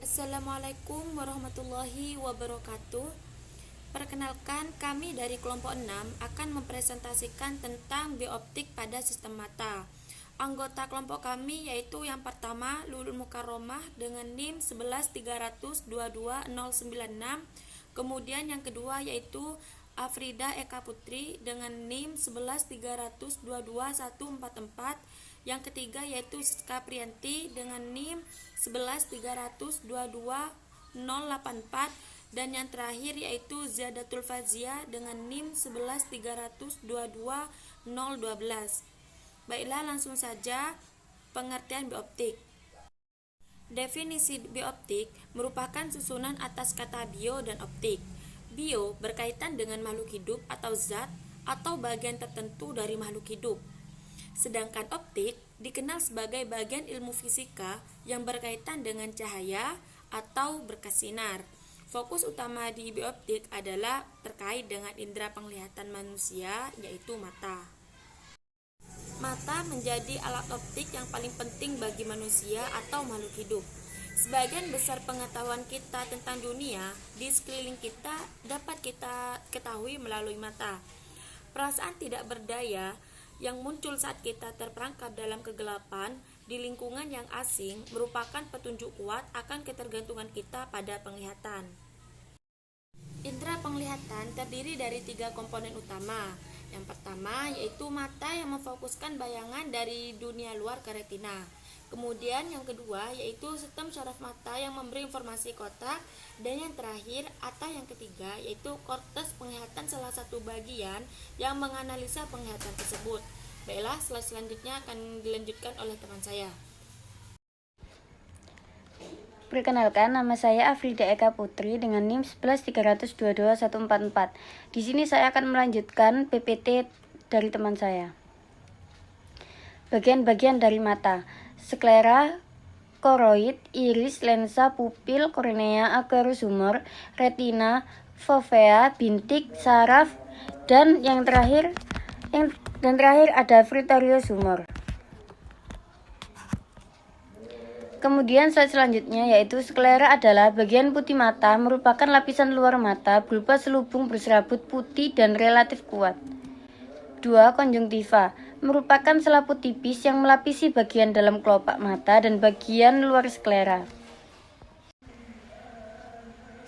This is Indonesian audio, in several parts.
Assalamualaikum warahmatullahi wabarakatuh. Perkenalkan, kami dari kelompok 6 akan mempresentasikan tentang bioptik pada sistem mata. Anggota kelompok kami yaitu yang pertama Lulul Mukarromah dengan NIM 1130222096. Kemudian yang kedua yaitu Afrida Eka Putri dengan NIM 1130222144. Yang ketiga yaitu Siska Priyanti dengan NIM 1130220084. Dan yang terakhir yaitu Zadatul Fazia dengan NIM 1130220012. Baiklah, langsung saja pengertian bioptik. Definisi bioptik merupakan susunan atas kata bio dan optik. Bio berkaitan dengan makhluk hidup atau zat atau bagian tertentu dari makhluk hidup. Sedangkan optik dikenal sebagai bagian ilmu fisika yang berkaitan dengan cahaya atau berkas sinar. Fokus utama di bioptik adalah terkait dengan indera penglihatan manusia, yaitu mata. Mata menjadi alat optik yang paling penting bagi manusia atau makhluk hidup. Sebagian besar pengetahuan kita tentang dunia di sekeliling kita dapat kita ketahui melalui mata. Perasaan tidak berdaya yang muncul saat kita terperangkap dalam kegelapan di lingkungan yang asing merupakan petunjuk kuat akan ketergantungan kita pada penglihatan. Indera penglihatan terdiri dari 3 komponen utama. Yang pertama yaitu mata yang memfokuskan bayangan dari dunia luar ke retina. Kemudian yang kedua yaitu sistem syaraf mata yang memberi informasi kotak. Dan yang terakhir atau yang ketiga yaitu korteks penglihatan, salah satu bagian yang menganalisa penglihatan tersebut. Baiklah, slide selanjutnya akan dilanjutkan oleh teman saya. Perkenalkan, nama saya Afrida Eka Putri dengan NIM 1130222144. Di sini saya akan melanjutkan PPT dari teman saya. Bagian-bagian dari mata: sklera, koroid, iris, lensa, pupil, kornea, agarus humor, retina, fovea, bintik, saraf, dan yang terakhir ada vitreous humor. Kemudian slide selanjutnya yaitu sklera adalah bagian putih mata, merupakan lapisan luar mata berupa selubung berserabut putih dan relatif kuat. 2. Konjungtiva merupakan selaput tipis yang melapisi bagian dalam kelopak mata dan bagian luar sklera.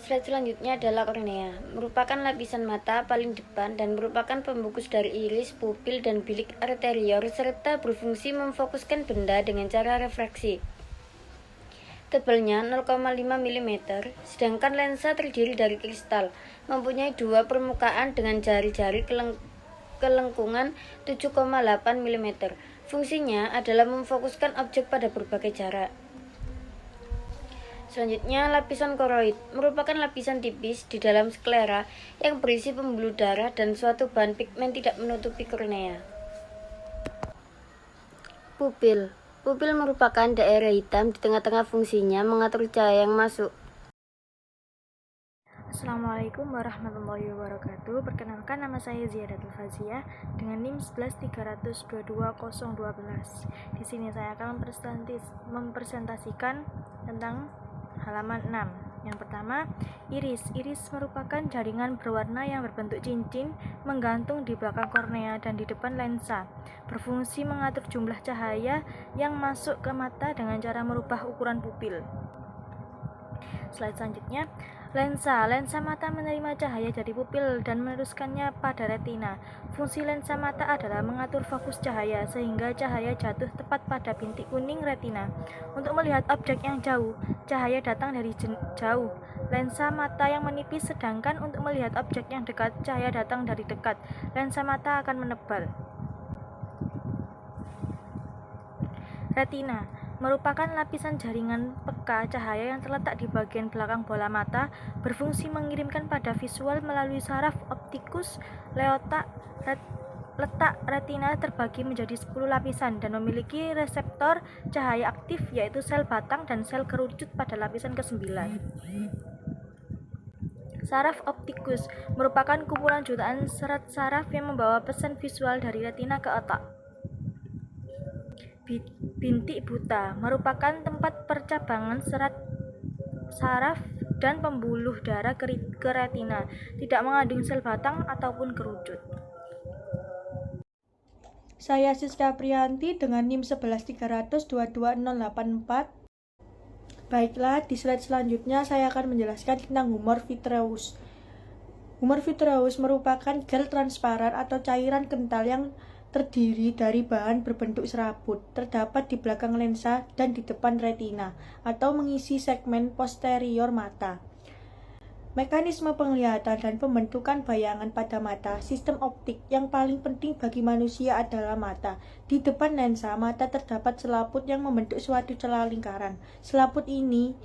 Slide selanjutnya adalah kornea, merupakan lapisan mata paling depan dan merupakan pembungkus dari iris, pupil, dan bilik arterior serta berfungsi memfokuskan benda dengan cara refraksi. Tebalnya 0,5 mm, sedangkan lensa terdiri dari kristal, mempunyai 2 permukaan dengan jari-jari kelengkungan 7,8 mm. Fungsinya adalah memfokuskan objek pada berbagai jarak. Selanjutnya, lapisan koroid merupakan lapisan tipis di dalam sklera yang berisi pembuluh darah dan suatu bahan pigmen tidak menutupi kornea. Pupil merupakan daerah hitam di tengah-tengah, fungsinya mengatur cahaya yang masuk. Assalamualaikum warahmatullahi wabarakatuh. Perkenalkan, nama saya Zadatul Fazia dengan NIM 1130220012. Di sini saya akan mempresentasikan tentang halaman 6. Yang pertama, iris. Iris merupakan jaringan berwarna yang berbentuk cincin menggantung di belakang kornea dan di depan lensa. Berfungsi mengatur jumlah cahaya yang masuk ke mata dengan cara merubah ukuran pupil. Slide selanjutnya, lensa. Lensa mata menerima cahaya dari pupil dan meneruskannya pada retina. Fungsi lensa mata adalah mengatur fokus cahaya sehingga cahaya jatuh tepat pada bintik kuning retina. Untuk melihat objek yang jauh, cahaya datang dari jauh lensa mata yang menipis, sedangkan untuk melihat objek yang dekat, cahaya datang dari dekat. Lensa mata akan menebal. Retina merupakan lapisan jaringan peka cahaya yang terletak di bagian belakang bola mata, berfungsi mengirimkan pada visual melalui saraf optikus. Letak retina terbagi menjadi 10 lapisan dan memiliki reseptor cahaya aktif, yaitu sel batang dan sel kerucut pada lapisan ke-9. Saraf optikus merupakan kumpulan jutaan serat saraf yang membawa pesan visual dari retina ke otak. Bintik buta merupakan tempat percabangan serat saraf, dan pembuluh darah ke retina, tidak mengandung sel batang ataupun kerucut. Saya Siska Priyanti dengan NIM 11300 22084. Baiklah, di slide selanjutnya saya akan menjelaskan tentang humor vitreous. Humor vitreous merupakan gel transparan atau cairan kental yang terdiri dari bahan berbentuk serabut, terdapat di belakang lensa dan di depan retina, atau mengisi segmen posterior mata. Mekanisme penglihatan dan pembentukan bayangan pada mata, sistem optik yang paling penting bagi manusia adalah mata. Di depan lensa, mata terdapat selaput yang membentuk suatu celah lingkaran. Selaput ini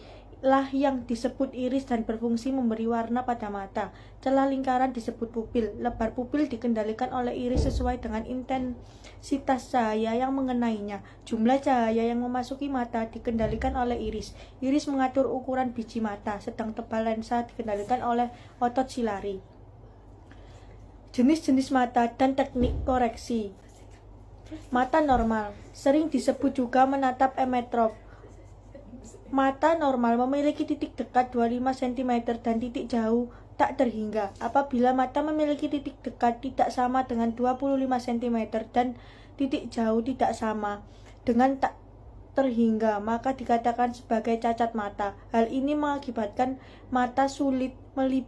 lah yang disebut iris dan berfungsi memberi warna pada mata. Celah lingkaran disebut pupil. Lebar pupil dikendalikan oleh iris sesuai dengan intensitas cahaya yang mengenainya. Jumlah cahaya yang memasuki mata dikendalikan oleh iris. Iris mengatur ukuran biji mata, sedang tebal lensa dikendalikan oleh otot silari. Jenis-jenis mata dan teknik koreksi. Mata normal, sering disebut juga menatap emetrop. Mata normal memiliki titik dekat 25 cm dan titik jauh tak terhingga. Apabila mata memiliki titik dekat tidak sama dengan 25 cm dan titik jauh tidak sama dengan tak terhingga, maka dikatakan sebagai cacat mata. Hal ini mengakibatkan mata sulit melihat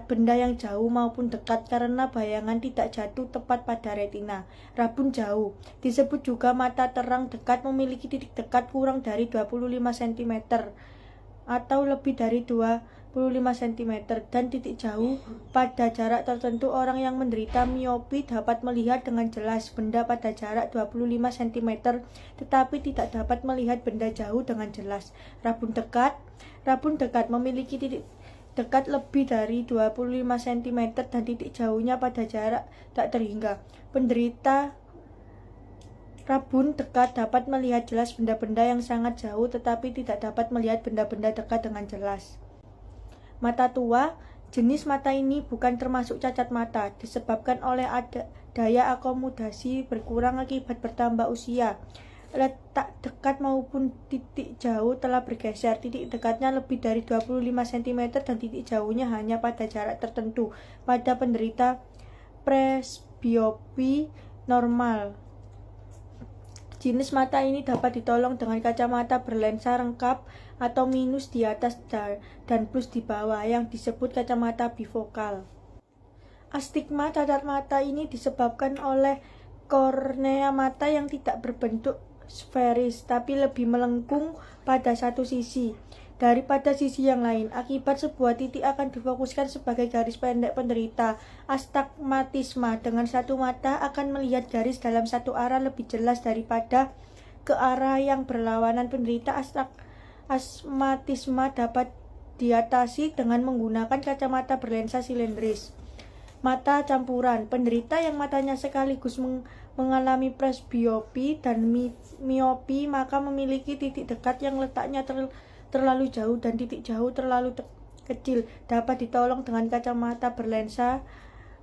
benda yang jauh maupun dekat karena bayangan tidak jatuh tepat pada retina. Rabun jauh disebut juga mata terang dekat memiliki titik dekat kurang dari 25 cm atau lebih dari 25 cm dan titik jauh. Pada jarak tertentu orang yang menderita miopi dapat melihat dengan jelas benda pada jarak 25 cm tetapi tidak dapat melihat benda jauh dengan jelas. Rabun dekat memiliki titik dekat lebih dari 25 cm dan titik jauhnya pada jarak tak terhingga. Penderita rabun dekat dapat melihat jelas benda-benda yang sangat jauh tetapi tidak dapat melihat benda-benda dekat dengan jelas. Mata tua, jenis mata ini bukan termasuk cacat mata, disebabkan oleh daya akomodasi berkurang akibat bertambah usia. Letak dekat maupun titik jauh telah bergeser. Titik dekatnya lebih dari 25 cm dan titik jauhnya hanya pada jarak tertentu. Pada penderita presbiopi normal, jenis mata ini dapat ditolong dengan kacamata berlensa rangkap atau minus di atas dan plus di bawah yang disebut kacamata bifokal. Astigma cacat mata ini disebabkan oleh kornea mata yang tidak berbentuk sferis tapi lebih melengkung pada satu sisi daripada sisi yang lain. Akibat sebuah titik akan difokuskan sebagai garis pendek. Penderita astigmatisme dengan satu mata akan melihat garis dalam satu arah lebih jelas daripada ke arah yang berlawanan. Penderita astigmatisme dapat diatasi dengan menggunakan kacamata berlensa silindris. Mata campuran, penderita yang matanya sekaligus mengalami presbiopi dan miopi maka memiliki titik dekat yang letaknya terlalu jauh dan titik jauh terlalu kecil, dapat ditolong dengan kacamata berlensa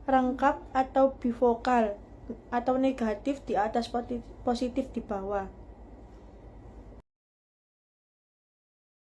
rangkap atau bifokal atau negatif di atas positif di bawah.